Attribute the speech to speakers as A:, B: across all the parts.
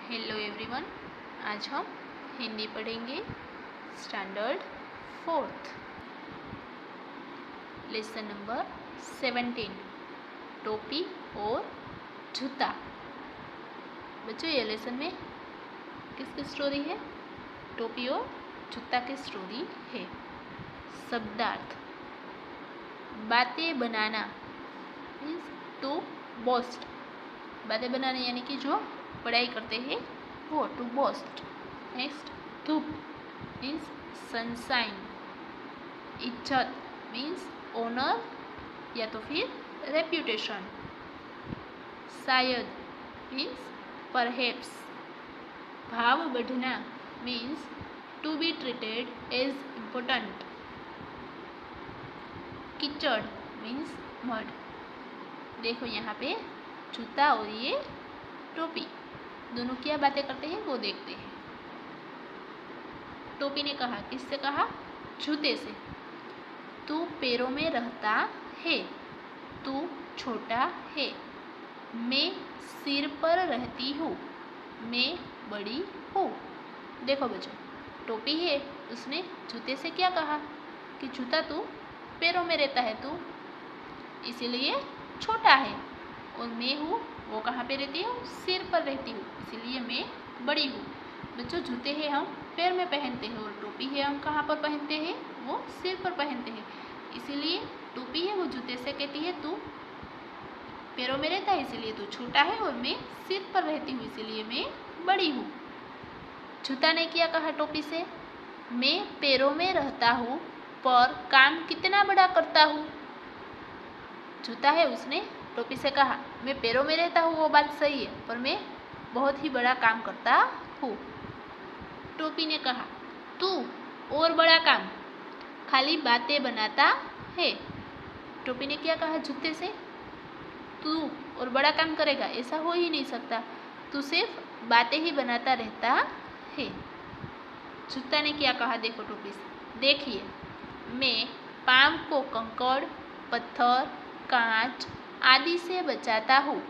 A: Hello everyone, आज हम हिंदी पढ़ेंगे स्टैंडर्ड 4th लेसन नंबर 17 टोपी और जूता। बच्चों, ये लेसन में किसकी स्टोरी है? टोपी और जूता की स्टोरी है। शब्दार्थ: बातें बनाना मीन्स टू बोस्ट। बातें बनाना यानी कि जो पढ़ाई करते हैं वो, टू बोस्ट। नेक्स्ट, धूप मीन्स सनशाइन। इज्जत मीन्स ऑनर या तो फिर रेप्यूटेशन। शायद मीन्स परहैप्स। भाव बढ़ना means to be treated as important. कीचड़ मीन्स मड। देखो यहाँ पे जूता और ये टोपी दोनों क्या बातें करते हैं वो देखते हैं। टोपी ने कहा, किससे कहा? जूते से। तू पैरों में रहता है, तू छोटा है। मैं सिर पर रहती हूँ, मैं बड़ी हूँ। देखो बच्चों, टोपी है, उसने जूते से क्या कहा कि जूता तू पैरों में रहता है, तू इसीलिए छोटा है। और मैं हूँ, वो कहाँ पे रहती हूँ? सिर पर रहती हूँ, इसीलिए मैं बड़ी हूँ। बच्चों, जूते हैं हम पैर में पहनते हैं और टोपी है हम कहाँ पर पहनते हैं? वो सिर पर पहनते हैं। इसीलिए टोपी है वो जूते से कहती है तू पैरों में रहता है, इसीलिए तू छोटा है, और मैं सिर पर रहती हूँ, इसीलिए मैं बड़ी हूँ। जूता ने क्या कहा टोपी से? मैं पैरों में रहता हूँ पर काम कितना बड़ा करता हूँ। जूता है, उसने टोपी से कहा मैं पैरों में रहता हूँ, वो बात सही है, पर मैं बहुत ही बड़ा काम करता हूँ। टोपी ने कहा तू और बड़ा काम, खाली बातें बनाता है। टोपी ने क्या कहा जूते से? तू और बड़ा काम करेगा, ऐसा हो ही नहीं सकता, तू सिर्फ बातें ही बनाता रहता है। जूता ने क्या कहा? देखो टोपी से, देखिए मैं पाँव को कंकड़, पत्थर, कांच आदि से बचाता हूँ।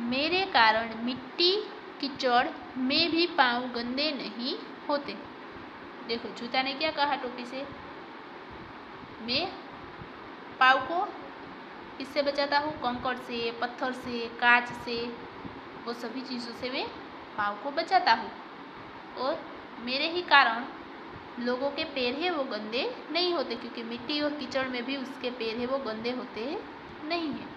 A: मेरे कारण मिट्टी, कीचड़ में भी पाँव गंदे नहीं होते। देखो जूता ने क्या कहा टोपी से? मैं पाँव को किससे बचाता हूँ? कंकड़ से, पत्थर से, कांच से, वो सभी चीज़ों से मैं पाँव को बचाता हूँ। और मेरे ही कारण लोगों के पैर है वो गंदे नहीं होते, क्योंकि मिट्टी और कीचड़ में भी उसके पैर है वो गंदे होते नहीं हैं।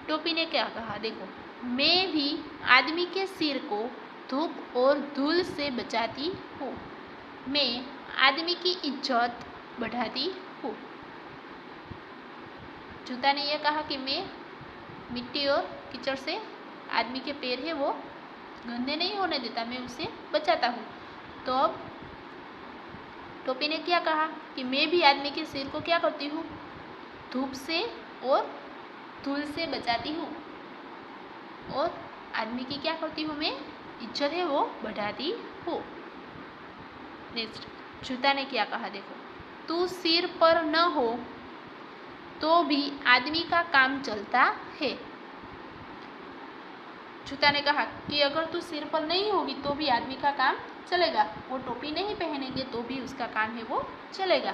A: टोपी ने क्या कहा? देखो मैं भी आदमी के सिर को धूप और धूल से बचाती हूँ, मैं आदमी की इज्जत बढ़ाती हूँ। जूता ने यह कहा कि मैं मिट्टी और कीचड़ से आदमी के पैर है वो गंदे नहीं होने देता, मैं उसे बचाता हूँ। तो अब टोपी ने क्या कहा कि मैं भी आदमी के सिर को क्या करती हूँ? धूप से और धूल से बचाती हूँ, और आदमी की क्या करती हूँ? मैं इज्जत है वो बढ़ाती हूँ। नेक्स्ट, जूता ने क्या कहा? देखो तू सिर पर न हो तो भी आदमी का काम चलता है। जूता ने कहा कि अगर तू सिर पर नहीं होगी तो भी आदमी का काम चलेगा, वो टोपी नहीं पहनेंगे तो भी उसका काम है वो चलेगा,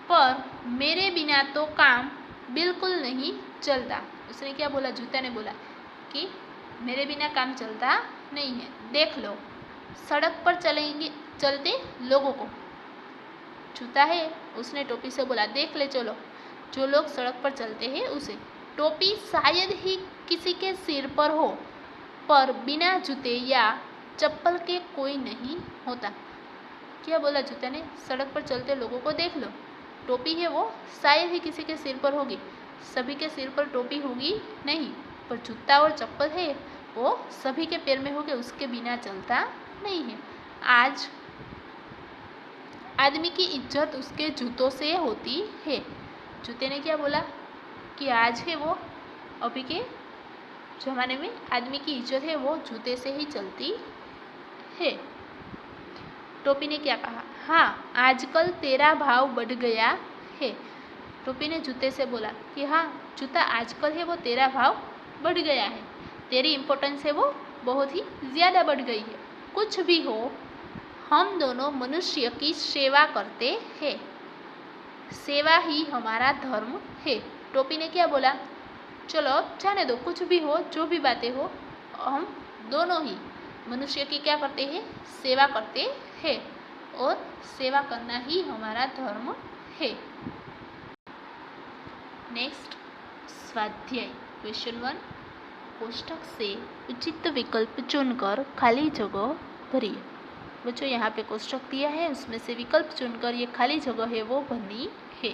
A: पर मेरे बिना तो काम बिल्कुल नहीं चलता। उसने क्या बोला? जूता ने बोला कि मेरे बिना काम चलता नहीं है। देख लो सड़क पर चलते लोगों को। जूता है, उसने टोपी से बोला देख ले चलो जो लोग सड़क पर चलते हैं उसे। टोपी शायद ही किसी के सिर पर हो, पर बिना जूते या चप्पल के कोई नहीं होता। क्या बोला जूता ने? सड़क पर चलते लोगों को देख लो, टोपी है वो शायद ही किसी के सिर पर होगी, सभी के सिर पर टोपी होगी नहीं, पर जूता और चप्पल है वो सभी के पैर में होगे, उसके बिना चलता नहीं है। आज आदमी की इज्जत उसके जूतों से होती है। जूते ने क्या बोला कि आज है वो, अभी के ज़माने में आदमी की इज्जत है वो जूते से ही चलती है। टोपी ने क्या कहा? हाँ, आजकल तेरा भाव बढ़ गया है। टोपी ने जूते से बोला कि हाँ जूता, आजकल है वो तेरा भाव बढ़ गया है, तेरी इम्पोर्टेंस है वो बहुत ही ज़्यादा बढ़ गई है। कुछ भी हो, हम दोनों मनुष्य की सेवा करते हैं। सेवा ही हमारा धर्म है। टोपी ने क्या बोला? चलो अब जाने दो, कुछ भी हो, जो भी बातें हो, हम दोनों ही मनुष्य की क्या करते हैं? सेवा करते हैं, और सेवा करना ही हमारा धर्म है। नेक्स्ट स्वाध्याय क्वेश्चन 1। कोष्ठक से उचित विकल्प चुनकर खाली जगह भरिए। बच्चों यहाँ पे कोष्ठक दिया है, उसमें से विकल्प चुनकर ये खाली जगह है वो भरनी है।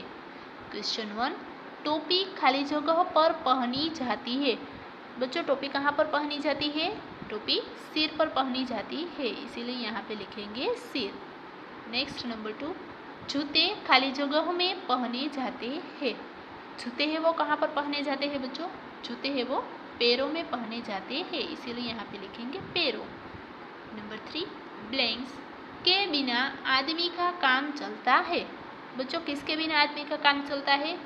A: क्वेश्चन 1। टोपी खाली जगह पर पहनी जाती है। बच्चों टोपी कहाँ पर पहनी जाती है? टोपी सिर पर पहनी जाती है, इसीलिए यहाँ पे लिखेंगे सिर। Next number 2। जूते खाली जगह में पहने जाते हैं। जूते हैं वो कहाँ पर पहने जाते हैं बच्चों? जूते हैं वो पैरों में पहने जाते हैं, इसीलिए यहाँ पे लिखेंगे पैरों। नंबर 3। ब्लैंक्स के बिना आदमी का काम चलता है। बच्चों किसके बिना आदमी का काम चलता है?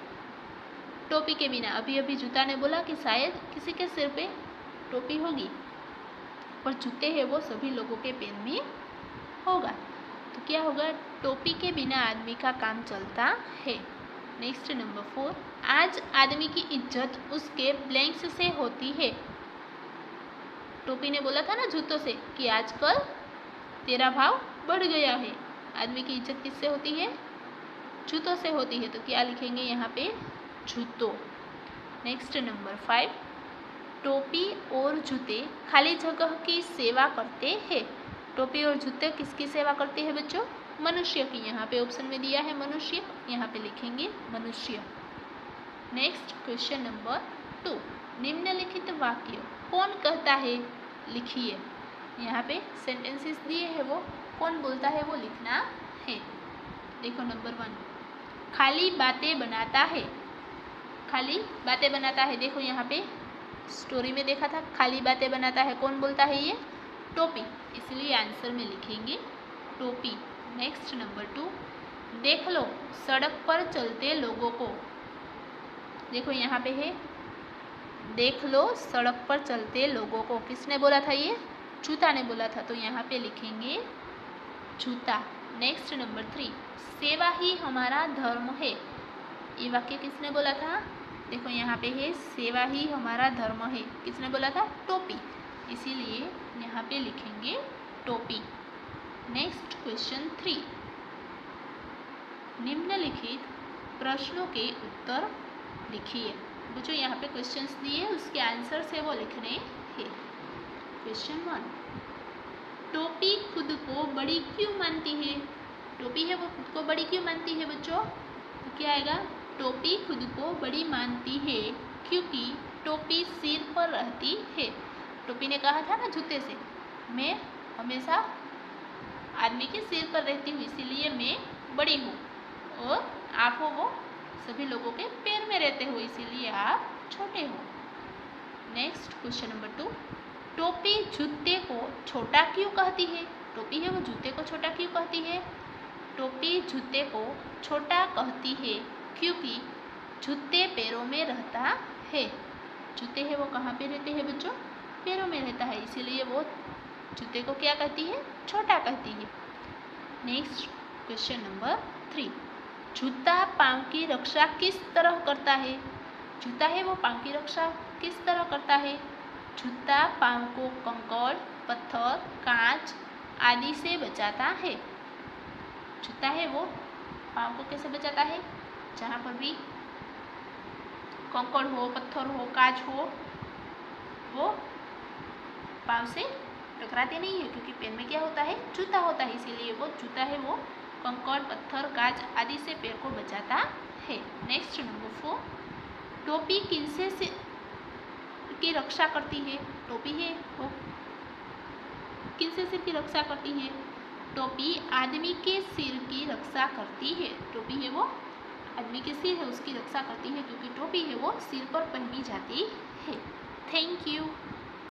A: टोपी के बिना। अभी अभी जूता ने बोला कि शायद किसी के सिर पे टोपी होगी, पर जूते हैं वो सभी लोगों के पैर में होगा, तो क्या होगा? टोपी के बिना आदमी का काम चलता है। Next number 4। आज आदमी की इज्जत उसके ब्लैंक्स से होती है। टोपी ने बोला था ना जूतों से कि आजकल तेरा भाव बढ़ गया है। आदमी की इज्जत किससे होती है? जूतों से होती है, तो क्या लिखेंगे यहाँ पे? जूतों। Next number 5। टोपी और जूते खाली जगह की सेवा करते हैं। टोपी और जूते किसकी सेवा करते हैं बच्चों? मनुष्य की। यहाँ पे ऑप्शन में दिया है मनुष्य, यहाँ पे लिखेंगे मनुष्य। Next question number 2। निम्नलिखित वाक्य कौन कहता है? लिखिए। यहाँ पे सेंटेंसेस दिए हैं, वो कौन बोलता है वो लिखना है। देखो नंबर 1, खाली बातें बनाता है। खाली बातें बनाता है, देखो यहाँ पे स्टोरी में देखा था, खाली बातें बनाता है, कौन बोलता है ये? टोपी, इसलिए आंसर में लिखेंगे टोपी। नेक्स्ट नंबर 2, देख लो सड़क पर चलते लोगों को। देखो यहाँ पे है, देख लो सड़क पर चलते लोगों को, किसने बोला था ये? जूता ने बोला था, तो यहाँ पे लिखेंगे जूता। नेक्स्ट नंबर 3, सेवा ही हमारा धर्म है। ये वाक्य किसने बोला था? देखो यहाँ पे है, सेवा ही हमारा धर्म है, किसने बोला था? टोपी, इसीलिए यहाँ पे लिखेंगे टोपी। नेक्स्ट क्वेश्चन 3, निम्नलिखित प्रश्नों के उत्तर लिखिए। बच्चों यहाँ पे क्वेश्चंस दिए, उसके आंसर से वो लिखने हैं। क्वेश्चन 1, टोपी खुद को बड़ी क्यों मानती है? टोपी है वो खुद को बड़ी क्यों मानती है बच्चों? तो क्या आएगा? टोपी खुद को बड़ी मानती है क्योंकि टोपी सिर पर रहती है। टोपी ने कहा था ना जूते से, मैं हमेशा आदमी के सिर पर रहती हूँ, इसीलिए मैं बड़ी हूँ, और आप हो वो सभी लोगों के पैर में रहते हो, इसीलिए आप छोटे हो। नेक्स्ट क्वेश्चन नंबर 2, टोपी जूते को छोटा क्यों कहती है? टोपी है वो जूते को छोटा क्यों कहती है? टोपी जूते को छोटा कहती है क्योंकि जूते पैरों में रहता है। जूते है वो कहाँ पे रहते हैं बच्चों? पैरों में रहता है, इसीलिए वो जूते को क्या कहती है? छोटा कहती है। नेक्स्ट क्वेश्चन नंबर 3, जूता पाँव की रक्षा किस तरह करता है? जूता है वो पाँव की रक्षा किस तरह करता है? जूता पाँव को कंकड़, पत्थर, कांच आदि से बचाता है। जूता है वो पाँव को कैसे बचाता है? जहाँ पर भी कंकड़ हो, पत्थर हो, कांच हो, वो पाँव से टकराते नहीं है, क्योंकि पैर में क्या होता है? जूता होता है, इसीलिए वो जूता है वो कंकड़, पत्थर, कांच आदि से पैर को बचाता है। नेक्स्ट नंबर 4, टोपी किनसे से की रक्षा करती है? टोपी है वो किनसे सिर की रक्षा करती है? टोपी आदमी के सिर की रक्षा करती है। टोपी है वो आदमी के सिर है उसकी रक्षा करती है, क्योंकि टोपी है वो सिर पर पहनी जाती है। Thank you.